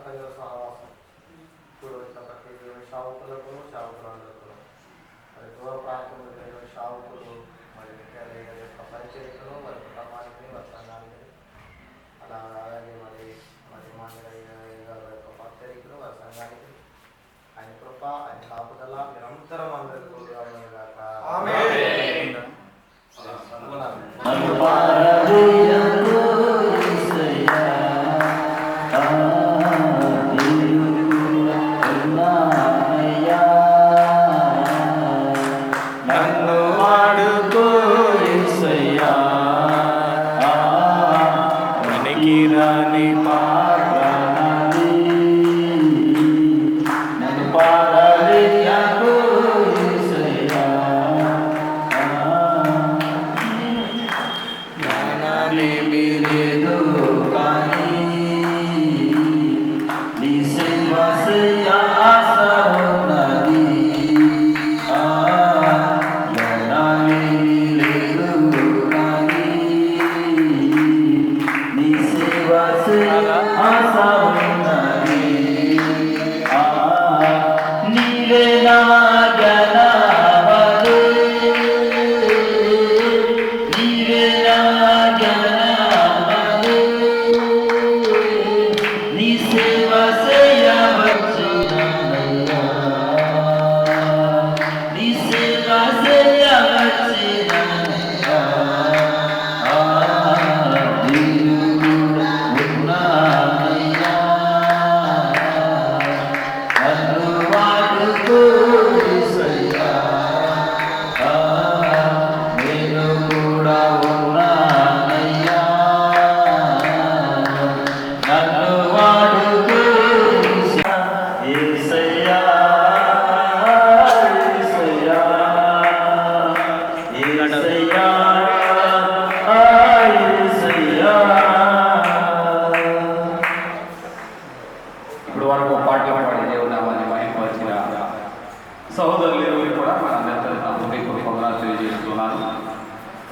ప్రజల సహవాసం ఇప్పుడు వచ్చిన ప్రతి సేవకులకు సేవకులందరికీ మరి దూర ప్రాంతంలో జరిగిన సేవకులు మరి గారి యొక్క పరిచర్యను వారి కుటుంబానికి వారి సంఘానికి అలాగే మరి మరి మాండలయ్య గారి యొక్క పరిచర్యను వారి సంఘానికి ఆయన కృప ఆయన కాపుదల నిరంతరం అందరికీ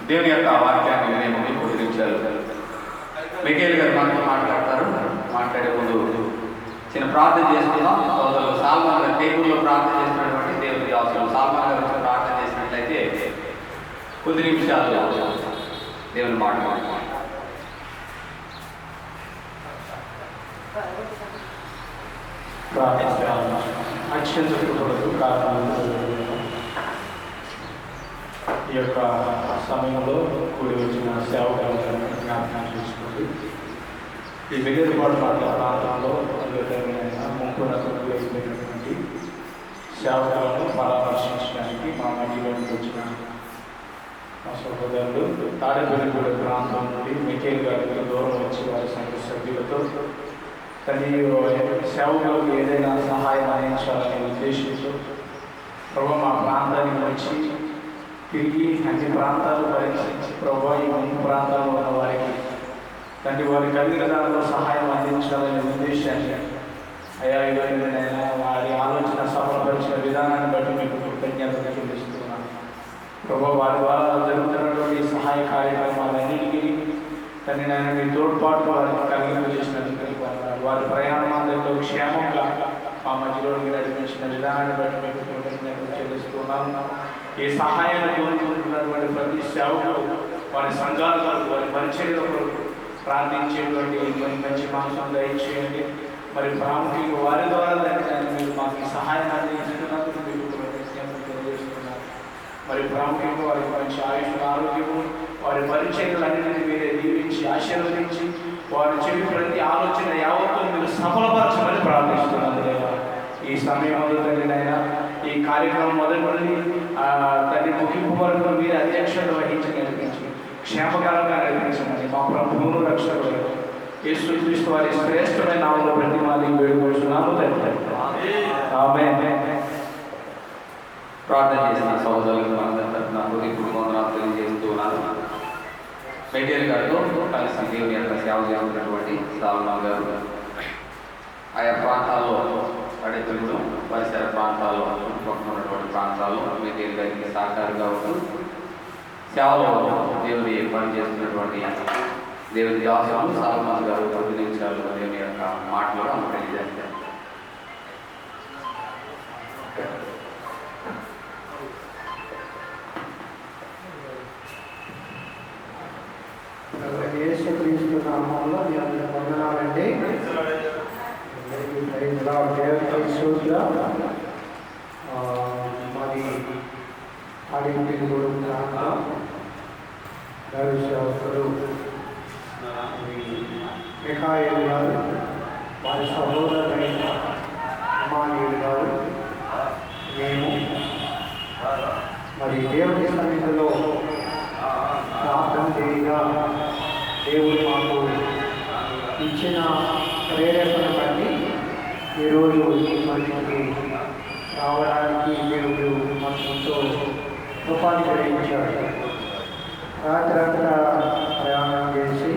దేవుని యొక్క వాక్యాన్ని నేను మీకు వివరించారు. మిఖేల్ గారు మనతో మాట్లాడతారు. మాట్లాడే ముందు చిన్న ప్రార్థన చేసుకుందాం. సోదరులు సాల్మాన్ గారు టేబుల్లో ప్రార్థన చేసినటువంటి దేవుని అవసరం సాల్మాన్ గారు వచ్చి ప్రార్థన చేసినట్లయితే కొద్ది నిమిషాలు దేవుని మాట ఈ యొక్క సమయంలో కూడి వచ్చిన సేవకులను జ్ఞాపకం చేసుకుంటూ ఈ వెలుగుబాటు ప్రాంతంలో ముంపు అయిపోయినటువంటి సేవకులను పరామర్శించడానికి మా మధ్యలోకి వచ్చిన మా సహోదరులు తాడేపల్లిగూడ ప్రాంతం నుండి మిఖేల్ గారికి దూరం వచ్చి వారి సంఘ సభ్యులతో తల్లి సేవకులకు ఏదైనా సహాయం అందించాలనే ఉద్దేశంతో ప్రభు మా ప్రాంతానికి వచ్చి తిరిగి అన్ని ప్రాంతాలు పరీక్షించి ప్రభు ఈ ముందు ప్రాంతాల్లో ఉన్న వారికి తండ్రి వారికి కలిగిన దానిలో సహాయం అందించాలనే ఉద్దేశాన్ని అయా ఇవైనా వారి ఆలోచన సఫలపరిచిన విధానాన్ని బట్టి మీకు కృతజ్ఞతలు చెల్లిస్తున్నాను. ప్రభు వారి ద్వారా జరుగుతున్నటువంటి సహాయ కార్యక్రమాలన్నిటికీ తండ్రి నేను మీ తోడ్పాటు వారికి కలిగింపజేసినందుకు వారి ప్రయాణం అందరిలో క్షేమంగా మా మధ్యలోకి నడిపించిన విధానాన్ని బట్టి మీకు కృతజ్ఞతలు చెల్లిస్తున్నాను. ఈ సహాయాన్ని కోరుకుంటున్నటువంటి ప్రతి సేవకులు వారి సంఘాల కొరకు వారి పరిచర్యల కొరకు ప్రార్థించేటువంటి మంచి మాంసం దయచేయండి. మరి ప్రాముఖ్యంగా వారి ద్వారా మీరు మాకు సహాయాన్ని అందించినందుకు మీకు కృతజ్ఞతలు తెలియజేస్తున్నారు. మరి ప్రాముఖ్యంగా వారికి మంచి ఆయుష్ ఆరోగ్యము వారి పరిచర్యలన్నింటినీ మీరే దీవించి ఆశీర్వదించి వారు చెప్పి ప్రతి ఆలోచన యావత్తు మీరు సఫలపరచమని ప్రార్థిస్తున్నారు. ఈ సమయంలో తండ్రినైనా ఈ కార్యక్రమం మొదటి నుండి తండ్రి ముగింపు వరకు మీరు అధ్యక్షత వహించి నడిపించి క్షేమకరంగా నడిపించమని మా ప్రభువును రక్షకుడు యేసుక్రీస్తు వారి శ్రేష్టమైన నామములో ప్రతిమాలి వేడుకొంటున్నాము తండ్రి. ఆమేన్. ప్రార్థన చేసిన సహోదరులకు మనందరికీ నా హృదయపూర్వక వందనాలు తెలియజేస్తున్నాను. మిఖేల్ గారితో కలిసి దేవుని యొక్క సేవ చేస్తున్నటువంటి సాల్మాన్ గారు ఆయా ప్రాంతాల్లో పడేతులు పరిసర ప్రాంతాల్లో ఉన్నటువంటి ప్రాంతాల్లో మిఖేల్ గారికి సహకారంగా ఉంటూ సేవలో దేవుని పనిచేస్తున్నటువంటి దేవుని దాసులు సాల్మాన్ గారు 10 నిమిషాలు దేవుని యొక్క యొక్క మాటలో మనం తెలియజేస్తాం. యేసుక్రీస్తు నామములో మీ అందరికీ వందనాలండి. మాది ఆడిగుడు ప్రాంతం సేవకుడు మిఖాయిల్ గారు, వారి సహోదరుడైన అమానీయులు గారు, మేము మరి దేవుని సన్నిధిలో ప్రార్థన చేయగా దేవుడు మాకు ఇచ్చిన ప్రేరేపణ బట్టి ఈరోజు మనకి రావడానికి దేవుడు మాకు ఎంతో కృపాన్ని కలిగించాడు. రాత్రంతా ప్రయాణం చేసి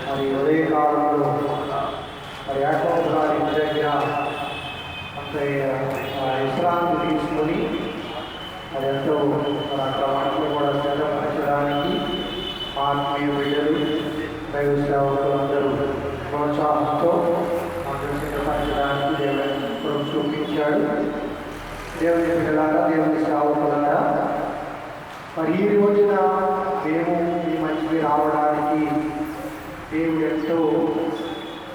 మరి ఉదయకాలంలో మరి యాకోబు గారి ఇంటి దగ్గర విశ్రాంతి తీసుకొని మరి ఎంతో అక్కడ వంటలు కూడా సిద్ధపరచడానికి ఆత్మీయ బిడ్డలు దైవ సేవకులు అందరూ ప్రోత్సాహంతో అందరూ సిద్ధపరచడానికి దేవుడు చూపించాడు. దేవుని బిడ్డలారా, దేవుని సేవకులారా, మరి ఈ రోజున మేము ఈ మంచికి రావడానికి దేవుడు ఎంతో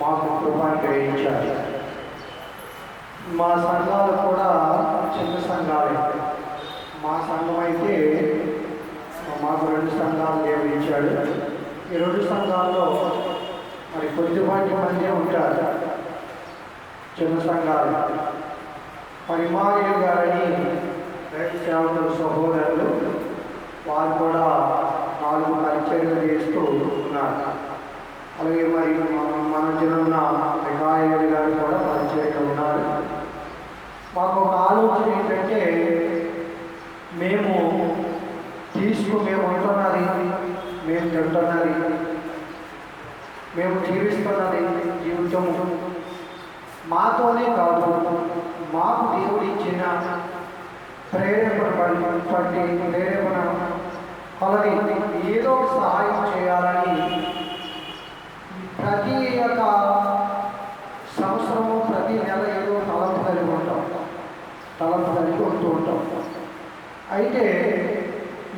మాకు కృపను గ్రహించారు. మా సంఘాలు కూడా చిన్న సంఘాలే. మా సంఘం అయితే మాకు 2 సంఘాలు దేవుడు ఇచ్చాడు. ఈ 2 సంఘాల్లో మరి కొద్దిపాటి మంది ఉంటారు, చిన్న సంఘాలు. మరి మారియు గారని రైతు సేవకుల సహోదరులు, వారు కూడా 4 పరిచర్యలు చేస్తూ ఉన్నారు. అలాగే మరి మన జనున్న మిఖాయిల్ గారు కూడా పరిచర్యలు ఉన్నారు. మాకు ఒక ఆలోచన ఏంటంటే, మేము ఉంటున్నది, మేము తింటున్నది, మేము జీవిస్తున్నది జీవితం మాతోనే కాదు, మాకు దేవుడు ఇచ్చిన ప్రేరేపణ కొలది ఏదో సహాయం చేయాలని ప్రతి ఒక్క సంవత్సరము ప్రతి నెల ఏదో తలంపు కలిగి ఉంటూ ఉంటాం. అయితే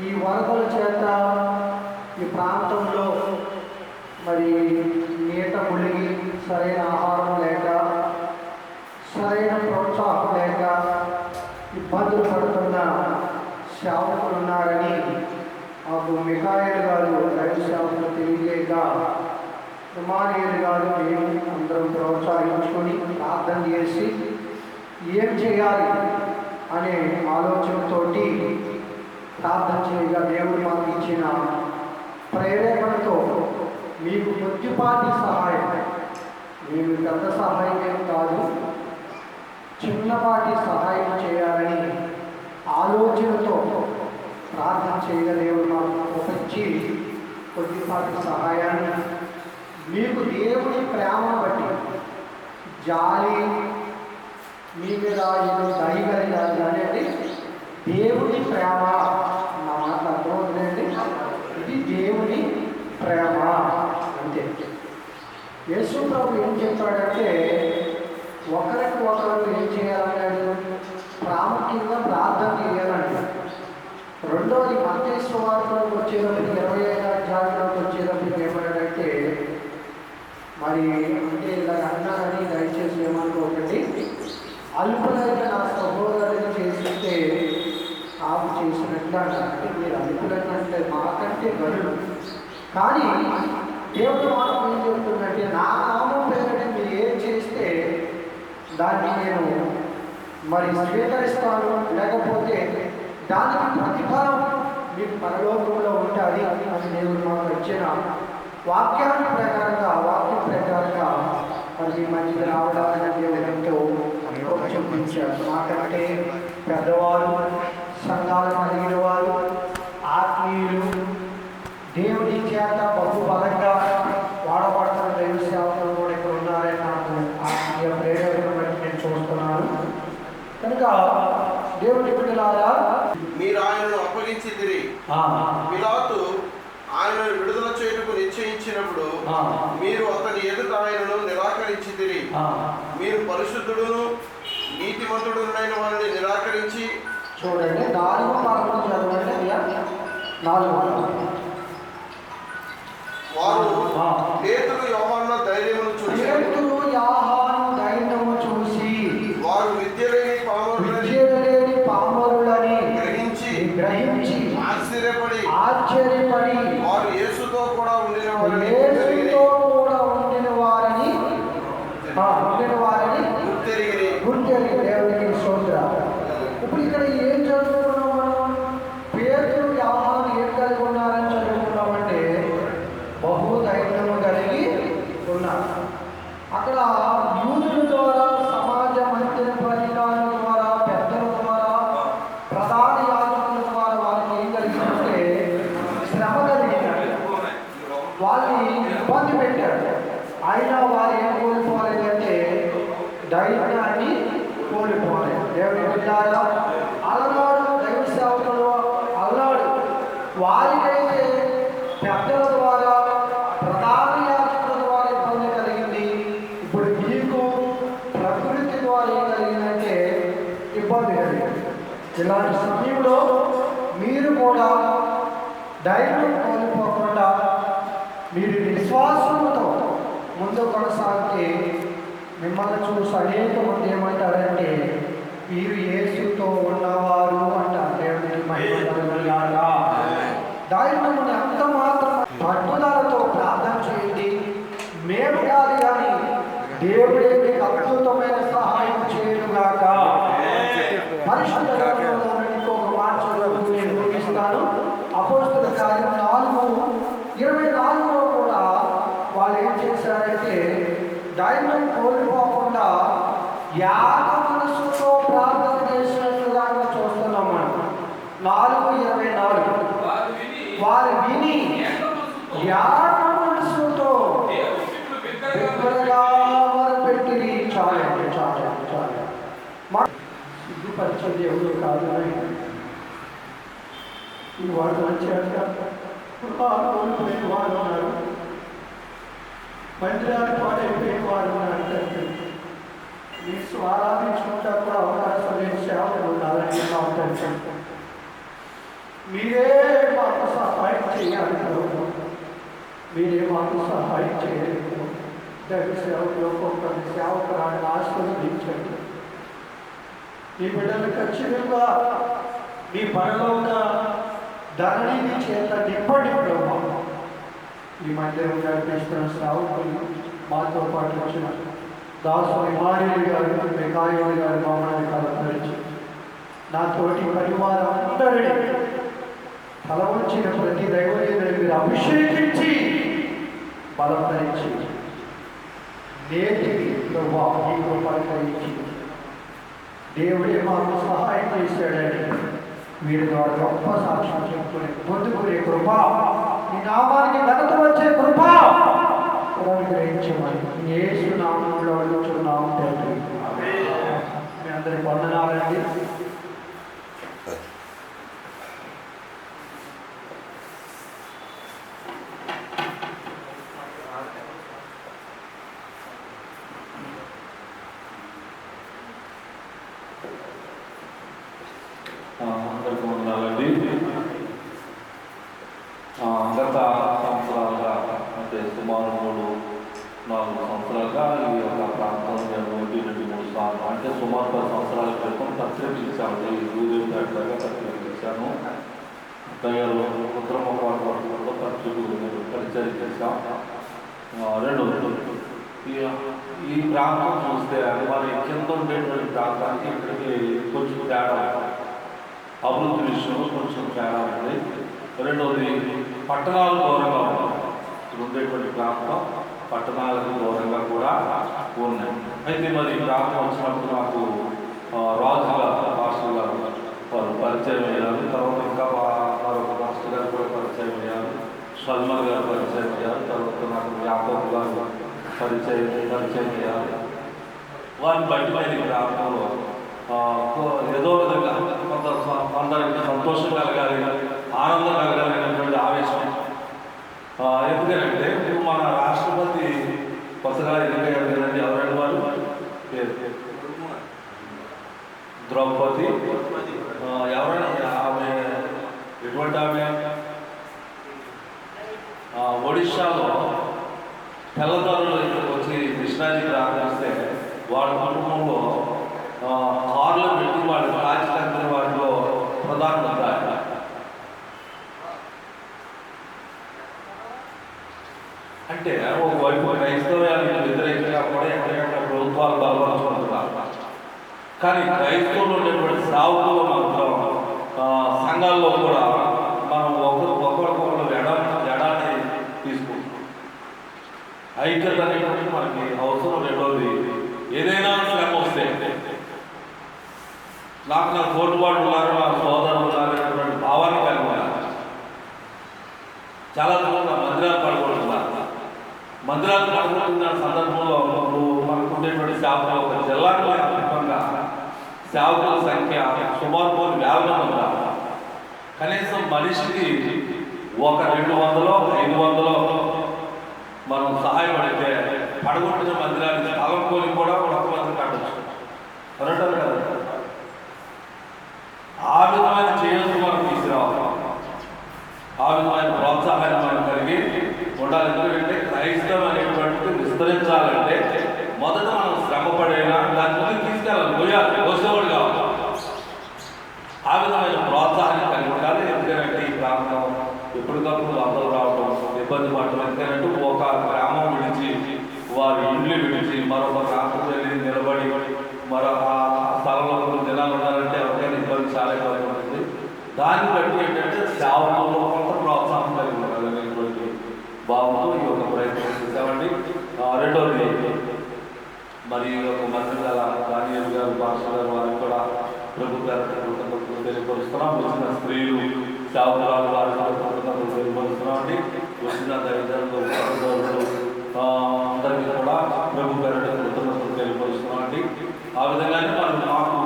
ఈ వరదల చేత ఈ ప్రాంతంలో మరి నీట మునిగి సరైన ఆహారం లేక, సరైన ప్రోత్సాహం లేక ఇబ్బందులు పడుతున్న సేవకులు ఉన్నారని మాకు మిఖాయిల్ గారు దైవ సేవకులు తెలియలేక అమానీయులు గారు మేము అందరం ప్రోత్సహించుకొని ప్రార్థన చేసి ఏం చేయాలి అనే ఆలోచనతోటి ప్రార్థన చేయగా దేవుడు మాకు ఇచ్చిన ప్రేరేపణతో మీకు కొద్దిపాటి సహాయం, మీకు పెద్ద సహాయం ఏం కాదు, చిన్నపాటి సహాయం చేయాలని ఆలోచనతో ప్రార్థన చేయగా దేవుడు మాకు ఒప్పించి కొద్దిపాటి సహాయాన్ని మీకు దేవుని ప్రేమను బట్టి జాలి మీ మీద ఏదో దయగలిగాలి అనేది దేవుని ప్రేమ. నా మాట అర్థమవుతుందండి, ఇది దేవుని ప్రేమ అంతే. యేసు ప్రభు ఏం చెప్పాడంటే, ఒకరికి ఒకరు ఏం చేయాలన్నాడు? ప్రాముఖ్యంగా ప్రార్థన చేయాలంటే. రెండవది మత్తయి సువార్తలోకి వచ్చేటప్పుడు 25వ అధ్యాయంలోకి వచ్చేటప్పుడు ఏమన్నాడంటే, మరి అంటే ఇలా అన్నారని దయచేసి ఏమనుకోకండి, అల్పులైన నా సహోదరులు చేస్తుంటే ఆపు చేసినట్లు అంటే మీరు అల్పులైనంటే మాకంటే గరుడు. కానీ దేవుడు మాకు ఏం చెప్తుందంటే, నా నామం పేరిట మీరు ఏం చేస్తే దాన్ని నేను మరి స్వీకరిస్తాను, లేకపోతే దానికి ప్రతిఫలం మీకు పరలోకంలో ఉంటుంది అని దేవుడు మాకు వచ్చిన వాక్యం ప్రకారంగా మరి ఈ మధ్య రావడానికి దేవుడు ఎంతో చూపించారు. మాకంటే పెద్దవారు, సంఘాలు కలిగిన వారు, ఆత్మీయులు, దేవుని చేత బహుబలంగా వాడబడుతున్న దైవ సేవకులు కూడా ఇక్కడ ఉన్నారని నాకు ఆత్మీయ ప్రేరేపణ బట్టి నేను చూస్తున్నాను. కనుక దేవుని బిడ్డలారా, మీరు ఆయనను అప్పగించితిరి, పిలాతు ఆయనను విడుదల చేయుటకు నిశ్చయించినప్పుడు మీరు అతని ఎదుట ఆయనను నిరాకరించితిరి. మీరు పరిశుద్ధుడును నీతిమంతుడునైన వారిని నిరాకరించి. చూడండి 4 చదవండి. 4 వారు పేతురు యోహాను ధైర్యమును చూసి వారు విద్య లేని పామరులని గ్రహించి ఆశ్చర్యపడి వారు యేసుతో కూడా ఉండిన వారిని గుర్తెరిగి. దేవునికి స్తోత్రం. ఇప్పుడు ఇక్కడ ఏం చదువుకున్నాం మనం? పేతురు యోహాను ఏం కలిగి ఉన్నారని చదువుకున్నామంటే బహుధైర్యము కలిగి ఉన్నారు. అక్కడ యూదుల ద్వారా, సమాజ మందిర అధికారుల ద్వారా, పెద్దల ద్వారా, ప్రధాన యాజకుల ద్వారా వారికి ఏం కలిగిందంటే శ్రమ కలిగినాడు. వాళ్ళని ఇబ్బంది పెట్టాడు. అయినా వారు ఏం కోల్పోలేదంటే ధైర్యాన్ని కోల్పోలేదు. దేవుని బిడ్డలారా, అలనాడు దైవ సేవకులు అలనాడు వారికైతే పెద్దల ద్వారా, ప్రధాన యాజకుల ద్వారా ఇబ్బంది కలిగింది. ఇప్పుడు మీకు ప్రకృతి ద్వారా ఏం కలిగిందంటే ఇబ్బంది కలిగింది. ఇలాంటి సమయంలో మీరు కూడా ధైర్యం కోల్పోకుండా మీరు విశ్వాసంతో ముందు కొనసాగితే మిమ్మల్ని చూసి అనేక మంది ఏమంటారంటే మీరు యేసుతో ఉన్నవారు అంటారు. దేవునికి మహిమ. ధైర్యం ఎంత మాత్రం పట్టుదలతో ప్రార్థన చేయండి. మేము కాదు కానీ దేవుడే మీకు అద్భుతమైన సహాయం చేయనుగాక. పరిశుద్ధ గ్రంథంలో ఇంకొక మాట నేను ముగిస్తాను. అపోస్తలుల కార్యం 4:24 కూడా వాళ్ళు ఏం చేశారంటే ధైర్యం కోల్పోకుండా యాగ మనస్సుతో ప్రార్థన చేసినట్లుగా చూస్తున్నాం మనం. 4:24 వారు విని యాగ మనస్సుతో పెట్టిరి. చాలండి, చాలండి, చాలు. సిగ్గుపరిచే దేవుడు కాదు. ఈ వాడు వచ్చాక కోల్పోయిన వారు ఉన్నారు, మందిరాలు పాడైపోయిన వారు ఉన్నారు. మీ స్వారాధించుకుంటా కూడా అవకాశం లేని సేవలు ఉండాలని ఉంటారు. మీరే మాకు సహాయం చేయాలి. మీరే మాకు సహాయం చేయలేదు. దైవ సేవకులు ఒక్కొక్కరి సేవకురాన్ని ఆశీర్వదించండి. ఈ బిడ్డలు ఖచ్చితంగా మీ పరలోక ధరణిని చేత నింపడి ప్రభావం. ఈ మందిరం నడిపిస్తున్న శ్రావకులు మాతో పాటు వచ్చిన దాసుని మారేడు గారు, మికాయోడు గారు మమ్మల్ని కలపరించి నా తోటి పరివారం అందరినీ ఫలవచ్చిన ప్రతి దైవజనుని మీరు అభిషేకించి బలపరించి నేటికి మీకు పలకరించి దేవుడే మాకు సహాయం చేశాడని వీరి ద్వారా గొప్ప సాక్ష్యం చెప్పుకుని పొందుకునే కృప, ఈ నామానికి ఘనత వచ్చే కృప అనుగ్రహించమని యేసు నామములో అడుగుతున్నాము తండ్రి. మీ అందరికి వందనాలండి. అందరికీ వందనాలండి. గత సంవత్సరాలుగా అంటే సుమారు 3-4 సంవత్సరాలుగా ఈ యొక్క ప్రాంతంలో నేను 1-2-3 సార్లు అంటే సుమారు 10 సంవత్సరాల క్రితం పత్రిక ఇచ్చాను. యూదేవి దాటిగా పత్రిక ఇచ్చాను. తయారు ఉత్తరమ పాఠశాలలో పరిచయం చేశాం. ఈ ప్రాంతం చూస్తే మరి కింద ఉండేటువంటి ప్రాంతానికి ఇక్కడికి కొంచెం తేడా, అభివృద్ధి విషయంలో కొంచెం తేడా ఉంది. రెండవది పట్టణాలు దూరంగా ఉన్నాయి. ఇక్కడ ఉండేటువంటి ప్రాంతం పట్టణాలకు దూరంగా కూడా ఉన్నాయి. అయితే మరి ఈ ప్రాంతం వచ్చినప్పుడు నాకు రాజుల మాస్టర్ గారు వారు పరిచయం అయ్యారు. తర్వాత ఇంకా మరొక మాస్టర్ గారు కూడా పరిచయం అయ్యారు. సల్మాన్ గారు పరిచయం అయ్యారు. తర్వాత నాకు యాకోబ్ గారు పరిచయం అయ్యారు. వారిని బయట ప్రాంతంలో ఏదో విధంగా కొంత అందరికి సంతోషం కలగాలి, ఆనందం కలగాలనేటువంటి ఆవేశం ఎందుకంటే ఇప్పుడు మన రాష్ట్రపతి కొత్తగా ఎన్నికయ్యారు కదండి, ఎవరండి వారు? ద్రౌపది. ఎవరైనా ఆమె ఎటువంటి ఆమె? ఒడిశాలో తెల్లదారులు ఇక్కడికి వచ్చి కృష్ణాజీకి ఆదరిస్తే వాళ్ళ కుటుంబంలో కార్లు పెట్టి వాళ్ళు రాజకీయ వాటిలో ప్రధానంగా అంటే ఒకవైపు క్రైస్తవానికి వ్యతిరేకంగా కూడా ఎక్కడెక్కడ ప్రభుత్వాలు బలపరుచుకుంటున్నారు. కానీ క్రైస్తవులు ఉండేటువంటి సావుకులు మాత్రం సంఘాల్లో కూడా మనం ఒకరికొకరు ఎడాన్ని తీసుకుంటాం. ఐక్యత అనేటువంటి మనకి అవసరం. రెండోది, ఏదైనా శ్రమ వస్తే నాకు తోటివాడు ఉన్నారు, నా సోదరులు ఉన్నారు అనేటువంటి భావాన్ని కలిగి ఉన్నారు. చాలా మంది మందిరాలు పడుకుంటున్నారు. మందిరాలు పడుకుంటున్న సందర్భంలో మనకు ఉండేటువంటి సేవకులు ఒక జిల్లాకు వ్యాప్తంగా సేవకుల సంఖ్య సుమారు 1000 మంది ఉన్నారు. కనీసం మనిషికి ఒక 200 500 మనం సహాయపడితే పడగొట్టిన మందిరానికి స్థలం కొని కూడా 1 మంది కట్టచ్చు. కరెక్ట్ కదా? ఆ విధమైన చేయాల్సి మనం తీసుకురావాలి. ఆ విధమైన ప్రోత్సాహాన్ని మనం కలిగి ఉండాలి. ఎందుకంటే క్రైస్తవం అనేటువంటిది విస్తరించాలంటే మొదట మనం శ్రమపడేలా దాని ముందు తీసుకెళ్ళాలి, పోసేవాడు కావాలి. ఆ విధమైన ప్రోత్సాహాన్ని కలిగి ఉండాలి. ఎందుకంటే ఈ ప్రాంతం ఎప్పటికప్పుడు అందరూ రావడం ఇబ్బంది పడటం. ఎందుకంటే ఒక గ్రామం విడిచి వారి ఇండ్లు విడిచి మరొక ప్రాంతం వెళ్ళి నిలబడి మరొక స్థలంలో జనాలు ఉండాలంటే ఎవరికైనా ఇబ్బంది, చాలా ఇబ్బంది ఉంటుంది. దాన్ని బట్టి ఏంటంటే సేవకుల్లో కొంత ప్రోత్సాహం కలిగి ఉండాలి అనేటువంటి భావంతో ఈ యొక్క ప్రయత్నం చేసామండి. రెండోది, మరి ఒక మంత్రి దానియల్ గారు, పాస్టర్ గారు వారికి కూడా ప్రభుత్వ తెలియపరుస్తున్నాం. వచ్చిన స్త్రీలు సేవకురాలు వారికి తెలియపరుస్తున్నాం అండి. వచ్చిన దైవజనులు అందరికీ కూడా ప్రభు పేరిట కృతజ్ఞతలు తెలియపరుస్తున్నాం అండి. ఆ విధంగానే మాకు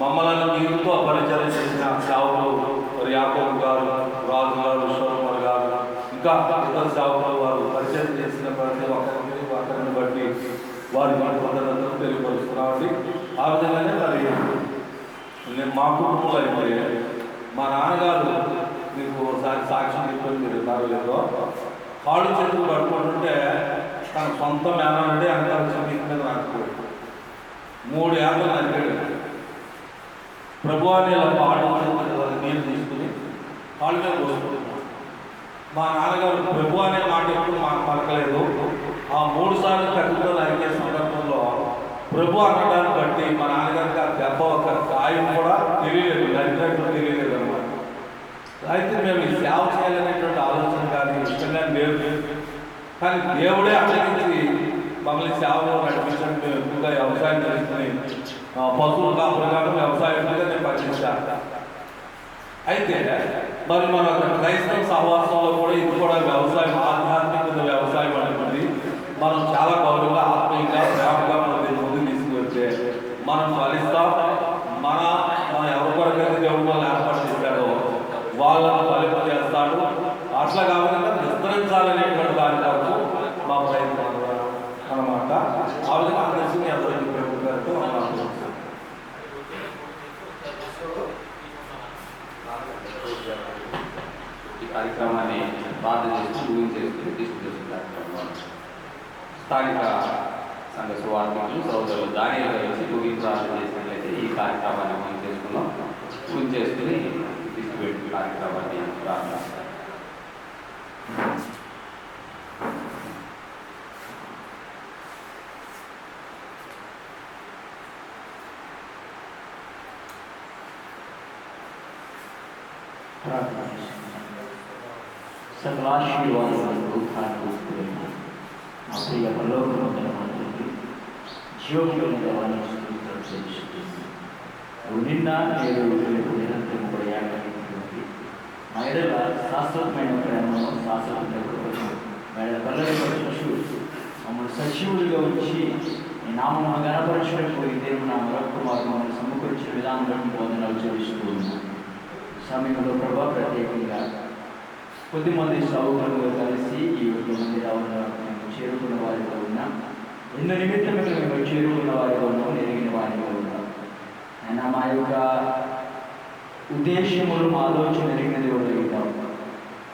మమ్మల్ని మీరుతో పరిచయం చేసిన సేవకులు మరి యాకోబు గారు, రాజు గారు, శోభర్ గారు, ఇంకా ఇతర సేవకులు వారు పరిచయం చేసిన ప్రతి ఒక్కరిని బట్టి వారికి కృతజ్ఞతలు తెలియపరుస్తున్నామండి. ఆ విధంగానే మరి మా కుటుంబంలో అయితే మా నాన్నగారు మీకు ఒకసారి సాక్ష్యం చెప్పి మీరు ఉన్నారో లేదో, కాళ్ళు చేతులు పడుకుంటుంటే తన సొంత మేనంటే అంత మీద నాటుకోడు 3 ఏళ్ళు నరికాడు. ప్రభు అని పాడు నీళ్ళు తీసుకుని కాళ్ళు మీద పోసుకుంటున్నాడు. మా నాన్నగారు ప్రభు అనే మాట ఎప్పుడు మాకు పలకలేదు. ఆ 3 సార్లు కట్టుతో నరికే సందర్భంలో ప్రభు అనడాన్ని బట్టి మా నాన్నగారికి ఆ దెబ్బ ఒక గాయం కూడా తెలియలేదు, నరికినట్టు తెలియలేదు అన్నమాట. అయితే మేము ఈ సేవ చేయాలనేటువంటి ఆలోచన కానీ ఇష్టంగా లేదు. కానీ దేవుడే ఆలోచించి మమ్మల్ని సేవలో నడిపించడం. మేము ఎక్కువగా వ్యవసాయం చేసుకుని పశువులు కాపులుగా వ్యవసాయంగా నేను పనిచేశాను. అయితే మరి మన క్రైస్తవ సహవాసంలో కూడా ఇది కూడా వ్యవసాయం, ఆధ్యాత్మిక వ్యవసాయం అనేది మనం చాలా గౌరవంగా, ఆత్మీయంగా, ప్రేమగా మనం దీని ముందు తీసుకువచ్చే మనం ఫలిస్తాం. మన ఎవరి కొరకైతే దేవుడు వాళ్ళు ఏర్పాటు చేశాడో వాళ్ళను ఫలింప చేస్తాడు. అట్లా కాకుండా విస్తరించాలనేటువంటి దాని కొరకు మా ప్రయత్నం అన్నమాట. ఆ విధంగా అందరికీ అందరికీ ప్రభుత్వాలతో ఈ కార్యక్రమాన్ని ప్రార్థన చేసి ముగించేసుకుని తీసుకునే కార్యక్రమం స్థానిక సంఘ సువార్థికులు సోదరులు దానిలో కలిసి ముగింపు ప్రార్థన చేసినట్లయితే ఈ కార్యక్రమాన్ని ముగించేసుకుని తీసుకుపెట్టి కార్యక్రమాన్ని ప్రారంభిస్తారు. సకలాశీర్వాదాలకు మా ప్రియ పరలోకమందున మాత్రమే జీవములను దేవాన్ని చెల్లిస్తుంది. నువ్వు నిన్న నేడు రేపు నిరంతరం కూడా ఏకమైనటువంటి మా ఎడల శాశ్వతమైన ప్రేమను, శాశ్వతమైన కృపను మేడ పల్లెలు మమ్మల్ని సజీవులుగా ఉంచి ఈ నామను గణపరచకపోయి దేవుడు నా మరొక మమ్మల్ని సమకూర్చిన విధానం బట్టి బోధనలు చెల్లిస్తూ ఉన్నాం. సమయంలో ప్రభావ ప్రత్యేకంగా కొద్దిమంది సౌకర్యంగా కలిసి ఈ యొక్క మందిరాలను మేము చేరుకున్న వారిగా ఉన్నాం. ఎన్నో నిమిత్తములు మేము చేరుకున్న వారిగా ఉన్నాం, ఎరిగిన వారిగా ఉన్నాం. అయినా మా యొక్క ఉద్దేశములు, మా ఆలోచన ఎరిగినది ఉంటాం.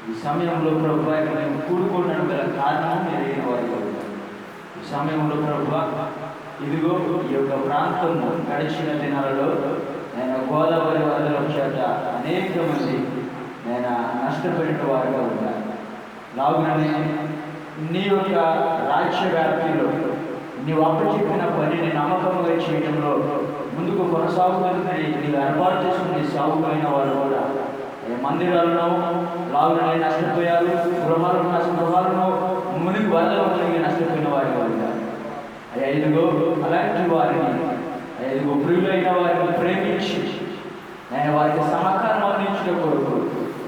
ఈ సమయంలో ప్రభు మేము కూడుకోవడానికి గల కారణం ఎరిగిన వారిగా ఉన్నాం. ఈ సమయంలో ప్రభు ఇదిగో ఈ యొక్క ప్రాంతము గడిచిన దినాలలో నేను గోదావరి వరదల చేత అనేక మంది నేను నష్టపడిన వారిగా ఉన్నాను. లాగుననే నీ యొక్క రాజ్య వ్యాప్తిలో నీవు అప్పచెప్పిన పనిని నమ్మకంగా చేయడంలో ముందుకు కొనసాగుతుందని నీవు ఏర్పాటు చేసుకుని సాగుపోయిన వారు కూడా మందిరాలను లాగుననే నష్టపోయారు, గృహాలను మునిగి వరదలు మునిగి నష్టపోయిన వారిగా ఉంటారు. అయ్యా ఇదిగో అలాంటి వారిని, ఇదిగో ప్రియులైన వారిని ప్రేమించి నేను వారికి సహకారం అందించిన కొరకు,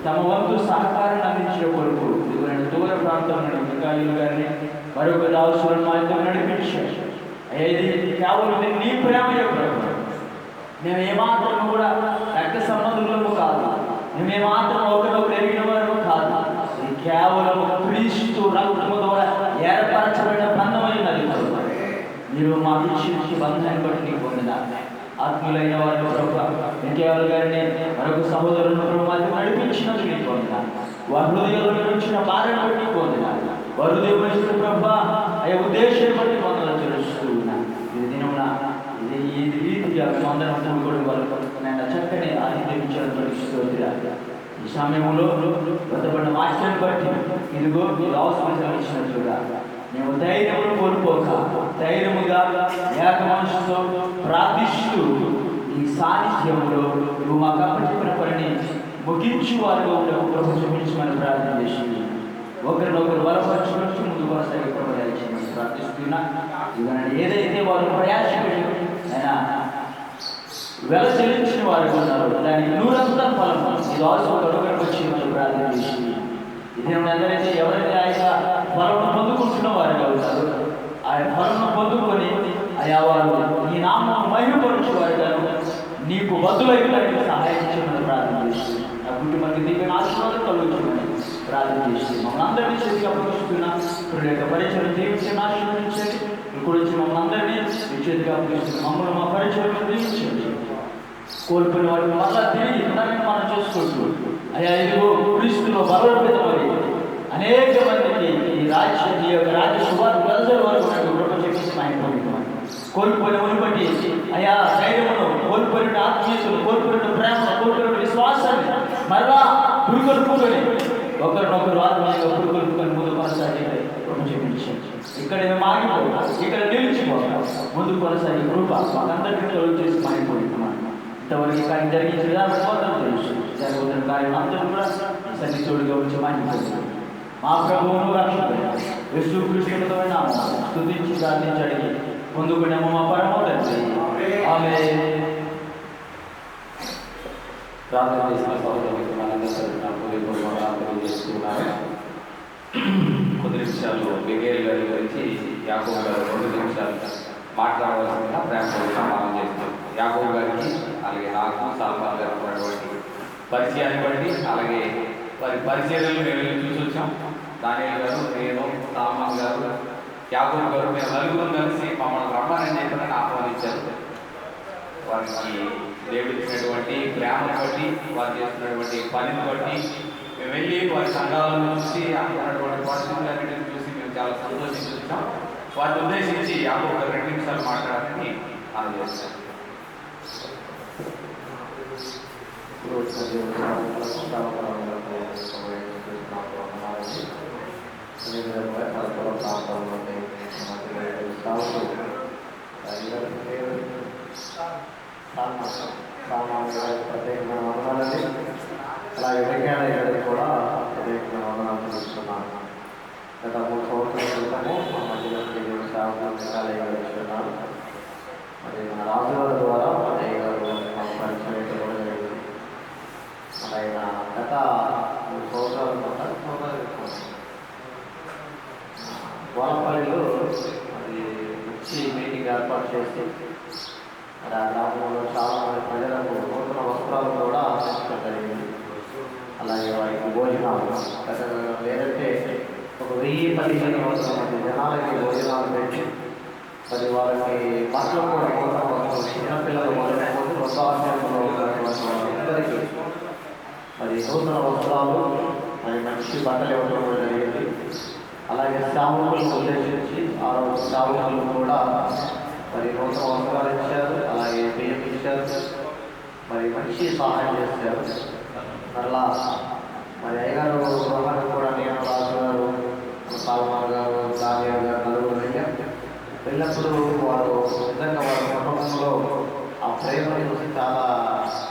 తమ వంతు సహకారం అందించిన కొరకు ఇదిగో దూర ప్రాంతం నుండి మికాయిలు గారిని మరొక దాసులను మా యొక్క నడిపించారు. అయ్యా ఇది కేవలం నీ ప్రేమ యొక్క, మేము ఏమాత్రం కూడా రక్త సంబంధులము కాదు, మేము ఏమాత్రం ఒకరినొకరు ఎరిగిన వారు కాదు. ఇది కేవలం క్రీస్తు రక్తము ద్వారా ఏర్పరచబడిన బంధమైనది. మీరు మాకు ఇచ్చిన బంధాన్ని బట్టి నీకు పొందిన ఆత్మీయులైన వారిని ప్రభు ఇంకేవారు గారిని మరొక సహోదరులను ప్రభు మధ్య నడిపించినట్టు నీకు పొందిన వారి హృదయంలో ఇచ్చిన భార్యను బట్టి నీకు పొందిన వారి హృదయం వచ్చిన ప్రభు అయ్యే ఉద్దేశం బట్టి పొందాలని తెలుస్తూ ఉన్నాను. ఇది దినమున ఇది ఈ రీతిగా మేమందరం కూడా వాళ్ళకు నేను చక్కని ఆతిథ్యం ఇచ్చాను బట్టి ఈ సమయంలో బతపడిన వాక్యాన్ని బట్టి ఇదిగో మీరు అవసరం ఇచ్చినట్లుగా మేము ధైర్యమును కోల్పోక ధైర్యముగా ఏక మనసుతో ప్రార్థిస్తూ ఈ సాన్నిధ్యంలో నువ్వు మాకు అప్పచెప్పిన పనిని ముగించు వారిగా ప్రభు చూపించమని ప్రార్థన చేసి ఒకరినొకరు బలపరచుకుంటూ ముందు కొనసాగే ప్రభు ప్రార్థిస్తున్నా. ఇవన్నీ ఏదైతే వారు ప్రయాసపడి అయినా వెల చెల్లించిన వారు ఉన్నారు దానికి నూరంతా ఫలం ఇది ఆల్సో గడువుకు వచ్చి ప్రార్థన చేసి ఇది ఎందరైతే ఎవరైతే ఆయన ఫలం పొందుకుంటున్న వారుగా ఉంటారు, ఆయన ఫలం పొందుకొని అయా వారు నీ నామం మహిమపరచు వారుగాను నీకు బదులైన సహాయం చేయమని ప్రార్థన చేసి ఆ కుటుంబానికి దీనికి ఆశీర్వాదం కలుగుతుందని ప్రార్థన చేసి మమ్మల్ని అందరినీ చేతిగా అప్పగిస్తున్నా. ఇప్పుడు యొక్క పరిచయం దీవించండి, ఆశీర్వదించండి. ఇప్పుడు వచ్చి మమ్మల్ని అందరినీ మీ చేతిగా అప్పగిస్తుంది. మమ్మల్ని మా పరిచయం దీవించండి. కోల్పోయిన వాటిని మళ్ళా తిరిగి మనం చేసుకుంటూ అయ్యా ఇదిగో క్రీస్తులో బలోపేతమై అనేక మందికి ఈ యొక్క రాజ్య సువార్త ప్రజల వరకు కోల్పోయిన బట్టి అయా ధైర్యమును, కోల్పోయిన ఆత్మీయతను, కోల్పోయిన ప్రేమను, కోల్పోయిన విశ్వాసాన్ని మరలా పురుకొల్పుకొని ఒకరినొకరు ఆత్మీయంగా పురుకొల్పుకొని ముందు కొనసాగి చూపించండి. ఇక్కడ మేము ఆగిపోయాం, ఇక్కడ నిలిచిపోతాం, ముందు కొనసాగి కృప మాకందరికీ తొలగి చేసి మాగిపోతున్నాం. ఇంతవరకు కానీ జరిగించిన విధానం తెలుసు. జరుగుతున్న కార్యం అందరూ కూడా సన్నిధుడిగా వచ్చి మాగిపోతున్నాం. మా ప్రభువును రక్షకుడైన యేసుక్రీస్తుతో స్తుతించి ప్రార్థించి అడిగి పొందుకునేమో మా పరమోన్నతుడు. ఆమేన్. ప్రార్థన చేసిన సహోదరులకు మనందరూ చేస్తున్నారు. కొద్ది నిమిషాలు మిగేల్ గారి గురించి యాకోబు గారు 2 నిమిషాలు మాట్లాడవలసిందిగా ప్రేమతో సమానం చేస్తున్నారు. యాకోబు గారికి అలాగే నాకు సాల్మాన్ గారు ఉన్నటువంటి పరిచయాన్ని బట్టి అలాగే వారి పరిచయాలను మేము వెళ్ళి చూసి వచ్చాం. దానియేల్ గారు, నేను, సాల్మాన్ గారు, యాకోబు గారు మేము నలుగురం కలిసి మమ్మల్ని రమ్మని చెప్పి ఆహ్వానించారు. వారికి దేవుడు ఇచ్చినటువంటి ప్రేమను బట్టి, వారు చేస్తున్నటువంటి పనిని బట్టి మేము వెళ్ళి వారి సంఘాలను చూసి అనుకున్నటువంటి పరిస్థితులన్నింటినీ చూసి మేము చాలా సంతోషించి వచ్చాం. వారిని ఉద్దేశించి యాకోబు గారు 2 నిమిషాలు మాట్లాడాలని ఆలోచిస్తాం. ప్రత్యేకమైన వందనాలండి. అలాగే విజ్ఞానానికి కూడా ప్రత్యేకమైన వందనాలు తెలుస్తున్నాను. గత 3 సంవత్సరాల క్రితము మా మధ్యలో సేవకులున్నారు. మరి మన రాజుగారి ద్వారా అయ్య గారు మాకు పరిచయం కూడా జరిగింది. ఆయన గత 3 సంవత్సరాల గోలపల్లిలో అది వచ్చి మీటింగ్ ఏర్పాటు చేసి ఆ గ్రామంలో చాలా మంది ప్రజలకు నూతన వస్త్రాలు కూడా అందించడం జరిగింది. అలాగే వారికి భోజనాలు లేదంటే ఒక 1000-1500 మంది జనాలకి భోజనాలు పెట్టి మరి వాళ్ళకి బట్టలు కూడా చిన్నపిల్లలు మొదలైనప్పుడు వృద్ధాశ్రమంలో ఉన్నటువంటి వాళ్ళందరికీ మరి నూతన వస్త్రాలు మరి మంచి బట్టలు ఇవ్వడం కూడా జరిగింది. అలాగే సేవకులను ఉద్దేశించి ఆ రోజు సేవకులు కూడా మరి నూతన వస్త్రాలు ఇచ్చారు, అలాగే బియ్యం ఇచ్చారు, మరి మంచి సహాయం చేశారు. మరలా మరి అయ్యగారు గృహానికి కూడా నేను రాజు గారు, సాల్మాన్ గారు, దానియాల్ గారు నలుగురు వెళ్ళినప్పుడు వారు నిజంగా వారి కుటుంబంలో ఆ ప్రేమను చూసి చాలా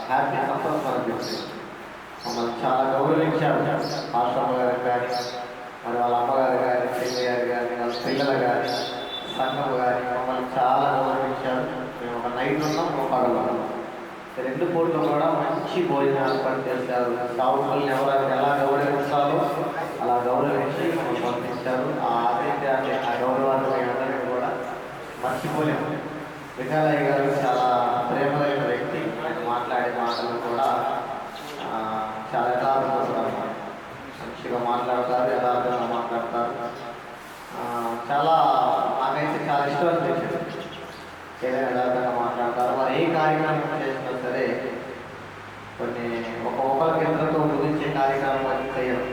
హ్యాపీ, సంతోషం అనిపించింది. మమ్మల్ని చాలా గౌరవించారు. ఆశ్రమ గారు కానీ, మరి వాళ్ళ అమ్మగారు కానీ, చెల్లి గారు కానీ, వాళ్ళ పిల్లలు కానీ, సంఘం కానీ మమ్మల్ని చాలా గౌరవించారు. మేము ఒక నైట్ ఉన్నాం, ఒక పగలు ఉన్నాం. 2 పూటలు కూడా మంచి భోజనాలు పనిచేశారు. సావుకుల్ని ఎవరైనా ఎలా గౌరవించాలో అలా గౌరవించి మమ్మల్ని పంపించారు. ఆ ఆతిథ్యాన్ని, ఆ గౌరవాన్ని అందరికీ కూడా మర్చిపోలేము. విఠలయ్య గారు చాలా ప్రేమలైన వ్యక్తి. ఆయన మాట్లాడే మాటలు కూడా చాలా యథార్థంగా మంచిగా మాట్లాడతారు, యథార్థంగా మాట్లాడతారు. చాలా నాకైతే చాలా ఇష్టం అనిపించింది. ఏదైనా యథార్థంగా మాట్లాడతారు. వారు ఏ కార్యక్రమం చేసినా సరే కొన్ని ఒకరికి ఇద్దరితో ముగించే కార్యక్రమం చేయరు.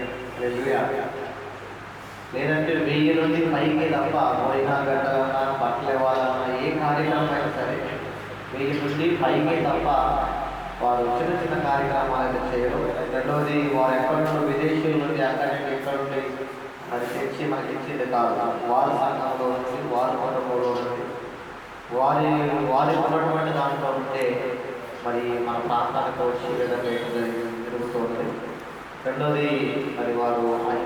లేదంటే 1000 నుండి పైకి తప్ప భోజనాలు పెట్టాలన్నా, బట్టలు ఇవ్వాలన్నా, ఏ కార్యక్రమం అయినా సరే 1000 నుండి పైకి తప్ప వారు చిన్న చిన్న కార్యక్రమాలు అయితే చేయరు. రెండవది వారు ఎక్కడి నుండి విదేశీయుల నుండి అక్కడి నుండి ఎక్కడి నుండి మరి తెచ్చి మనకి ఇచ్చింది కాదు. వారి సంఘంలో నుండి, వారి కుటుంబంలో నుండి, వారి ఉన్నటువంటి దాంట్లో ఉంటే మరి మన ప్రాంతానికి వచ్చి విధంగా జరుగుతుంది. రెండోది మరి వారు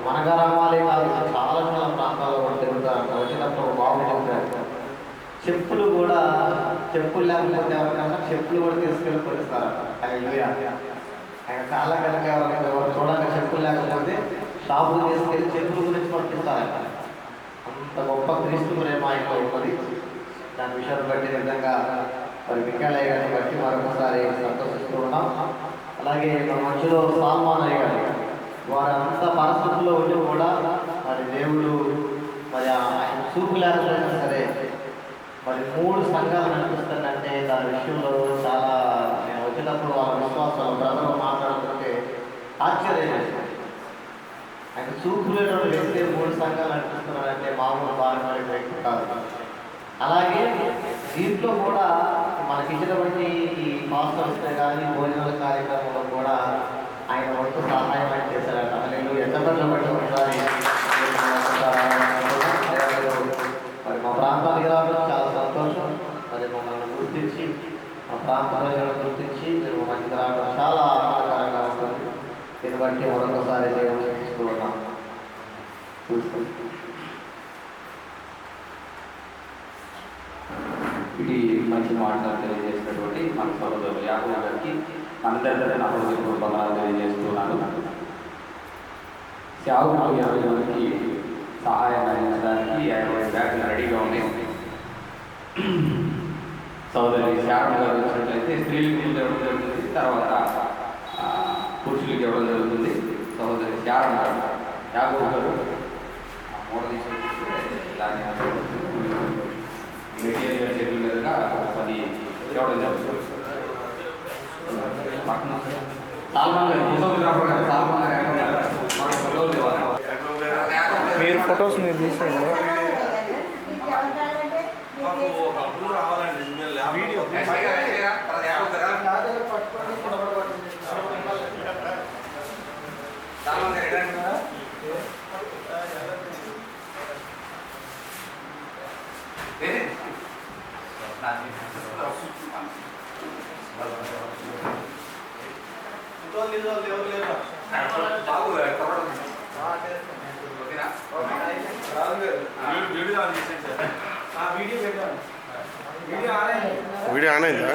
మన గ్రామాలే కాదు, చాలా చాలా ప్రాంతాల్లో కూడా తిరుగుతారు. వచ్చినప్పుడు బాబు చెప్తారు, చెప్పులు లేకపోతే ఎవరికన్నా చెప్పులు కూడా తీసుకెళ్ళి కొలుస్తారు. ఆయన చాలా కనుక ఎవరు చూడంగా చెప్పులు లేకపోతే షాపులు తీసుకెళ్ళి చెప్పుల గురించి పంపిస్తారంట. అంత గొప్ప క్రీస్తు ప్రేమ ఆయనలో ఉన్నది. దాని విషయాన్ని బట్టి నిజంగా మరి విఠలయ్య గారిని బట్టి మరొకసారి సంతోషిస్తూ ఉన్నాం. అలాగే మన మధ్యలో సాల్మాన్ అయ్య గారు, వారు అంత పరిస్థితుల్లో ఉండి కూడా మరి దేవుడు మరి ఆయన చూపు లేకపోయినా సరే మరి 3 సంఘాలు నడిపిస్తాడంటే దాని విషయంలో చాలా నేను వచ్చినప్పుడు వాళ్ళ విశ్వాసాలు ప్రజలు మాట్లాడుతుంటే ఆశ్చర్యం చేస్తాను. ఆయన చూపు లేని వ్యక్తి 3 సంఘాలు నడిపిస్తున్నాడంటే మామూలు బాగా వ్యక్తి కాదు. అలాగే దీంట్లో కూడా మనకి ఇచ్చినటువంటి ఈ మాస్టర్స్ కానీ భోజనాల కార్యక్రమంలో కూడా ఆయన వంతు సహాయం ఆయన చేశారట. నేను ఎంతమంది బట్టి ఒకసారి మరి మా ప్రాంతానికి రావడం చాలా సంతోషం. మరి మమ్మల్ని గుర్తించి, మా ప్రాంత ప్రజలను గుర్తించి మీరు మంచిగా రావడం చాలా ఆనందకరంగా ఉంటుంది. దీన్ని బట్టి మరొకసారి దేవుడు ఇస్తూ ఉన్నాం. ఇది మంచి మాటలు తెలియజేసినటువంటి మన సోదరులు యాభై గారికి అందరికీ నా హృదయపూర్వకంగా తెలియజేస్తున్నాను. సేవకులు 20 మందికి సహాయం అందించడానికి 50 బ్యాగులు రెడీగా ఉన్నాయి. సోదరి శారణ గారు వచ్చినట్లయితే స్త్రీలకు ఇవ్వడం జరుగుతుంది, తర్వాత పురుషులకు ఇవ్వడం జరుగుతుంది. సోదరి శారణ యాభై గారు మెటీరియల్ చేతుల మీదుగా 10 ఇవ్వడం జరుగుతుంది. సాల్మాన్ గారు ఫోటోగ్రాఫర్ గారు, సాల్మాన్ గారు ఫోటోలు ఇవ్వాలి. మీరు ఫొటోస్ మీరు తీసేయండి. వీడియో ఆన్ అయిందా?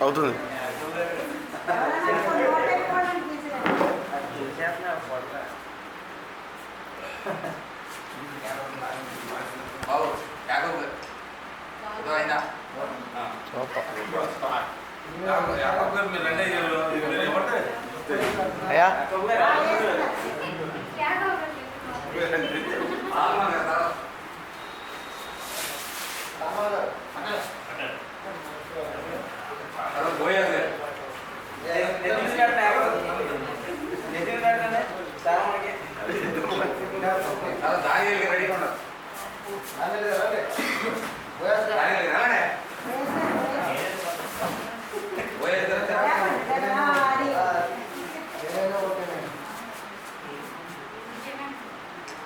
అవుతుంది.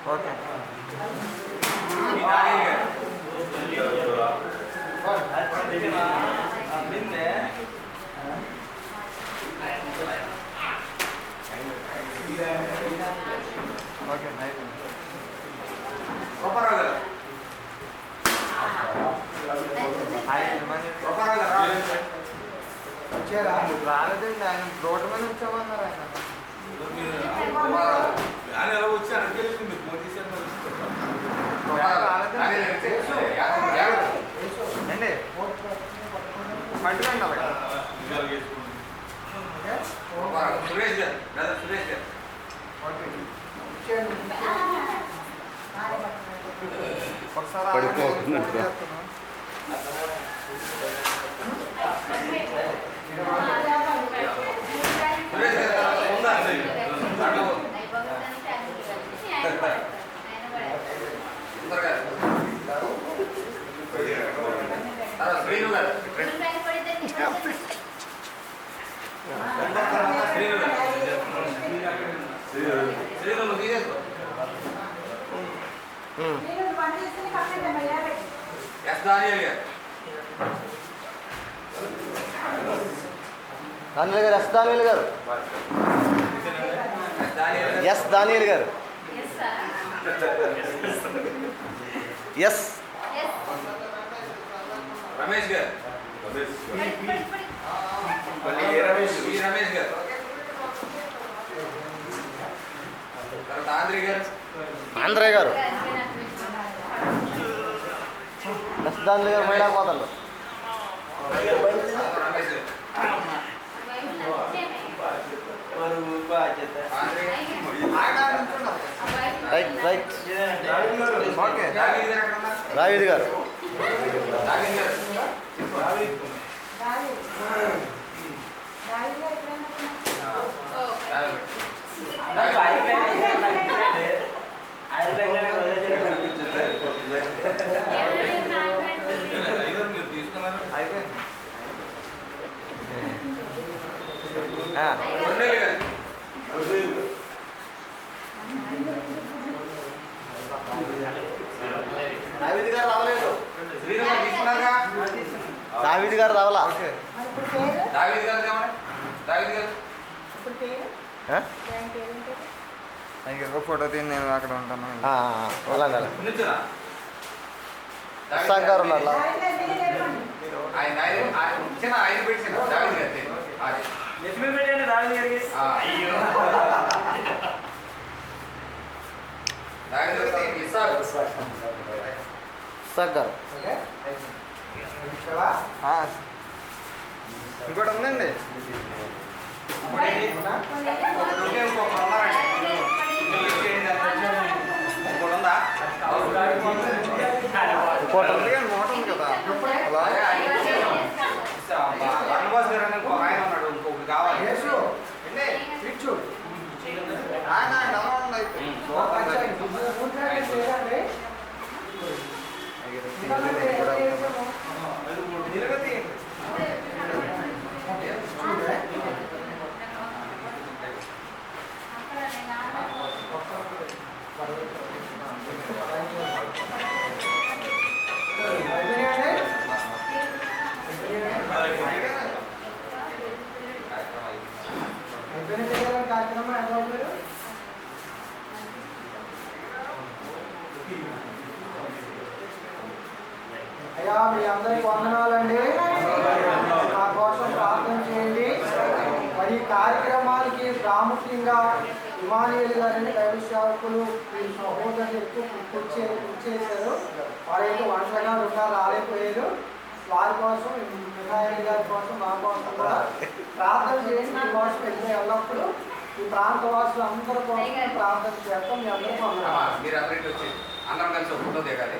ఓకే వచ్చారా రాలేదండి ఆయన రోడ్డు మీద వచ్చామన్నారు ఆయన అండి పట్టుకోండి అలాగే సురేష్ గారు సురేష్ గారు పడిపోతున్నట్టు దానియల్ గారు ఎస్ దానియల్ గారు ఎస్ దానియల్ గారు ఎస్ రమేష్ గారు రమేష్ గారు ఆంధ్రయ్య గారు ఎస్ దానియల్ గారు మైడా పోతారు రైట్ రైట్ ఓకే రావిద్ గారు దావిద్ గారు రావలేదు దావిద్ గారు రావాలా ఫోటో తీయండి నేను అక్కడ ఉంటాను గారు ఉన్నారు గారు ఇంకోటి ఉందండి ఇంకోటి ఉంది కానీ మోట ఉంది కదా రణబాస్ గారు అని ఇంకొక ఆయన ఉన్నాడు ఇంకొకటి కావాలి అయ్యా మీ అందరికి వందనాలండి. నా కోసం ప్రార్థన చేయండి. మరి ఈ కార్యక్రమానికి ప్రాముఖ్యంగా ఇమానియల్ గారిని దైవ సేవకులు ఈ సహోదరులు ఎక్కువ కృషి చేశారు. వారైతే వంటగా ఉన్నారు, రాలేకపోయారు. వారి కోసం మిఖాయిల్ గారి కోసం నా కోసం కూడా ప్రార్థన చేసి మీ కోసం వెళ్ళి ఎల్లప్పుడు ఈ ప్రాంత వాసులు అందరి కోసం ప్రార్థన చేస్తాం. మీ అందరికీ మీరు అందరికీ వచ్చి అందరం కలిసి ఫోటో దిగాలి.